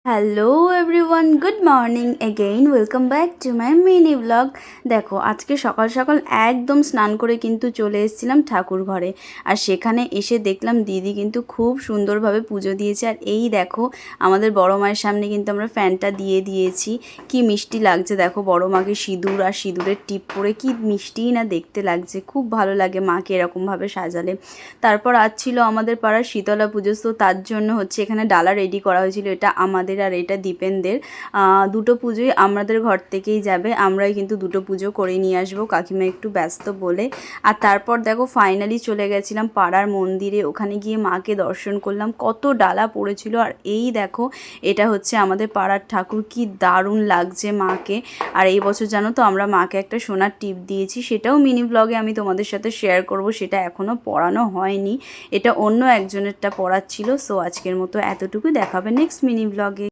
Hello everyone, good morning again, welcome back to my mini blog. দেখো, আজকে সকাল সকাল একদম স্নান করে কিন্তু চলে এসেছিলাম ঠাকুর ঘরে। আর সেখানে এসে দেখলাম দিদি কিন্তু খুব সুন্দরভাবে পুজো দিয়েছে। আর এই দেখো, আমাদের বড় মায়ের সামনে কিন্তু আমরা ফ্যানটা দিয়ে দিয়েছি। কি মিষ্টি লাগছে দেখো, বড় মাকে সিঁদুর আর সিঁদুরের টিপ পরে কি মিষ্টিই না দেখতে লাগছে। খুব ভালো লাগে মাকে এরকমভাবে সাজালে। তারপর আজ ছিল আমাদের পাড়ার শীতলা পুজো, তো তার জন্য হচ্ছে এখানে ডালা রেডি করা হয়েছিল। এটা আমাদের আর এটা দীপেনদের। দুটো পুজোই আমাদের ঘর থেকেই যাবে। আমরাই কিন্তু দুটো পুজো করে নিয়ে আসবো, কাকিমা একটু ব্যস্ত বলে। আর তারপর দেখো ফাইনালি চলে গেছিলাম পাড়ার মন্দিরে। ওখানে গিয়ে মাকে দর্শন করলাম। কত ডালা পড়েছিল। আর এই দেখো, এটা হচ্ছে আমাদের পাড়ার ঠাকুর। কি দারুণ লাগছে মাকে। আর এই বছর জানো তো, আমরা মাকে একটা সোনার টিপ দিয়েছি। সেটাও মিনি ব্লগে আমি তোমাদের সাথে শেয়ার করব। সেটা এখনও পড়ানো হয়নি, এটা অন্য একজনেরটা পড়াচ্ছিল। সো আজকের মতো এতটুকু, দেখাবে নেক্সট মিনি ব্লগে।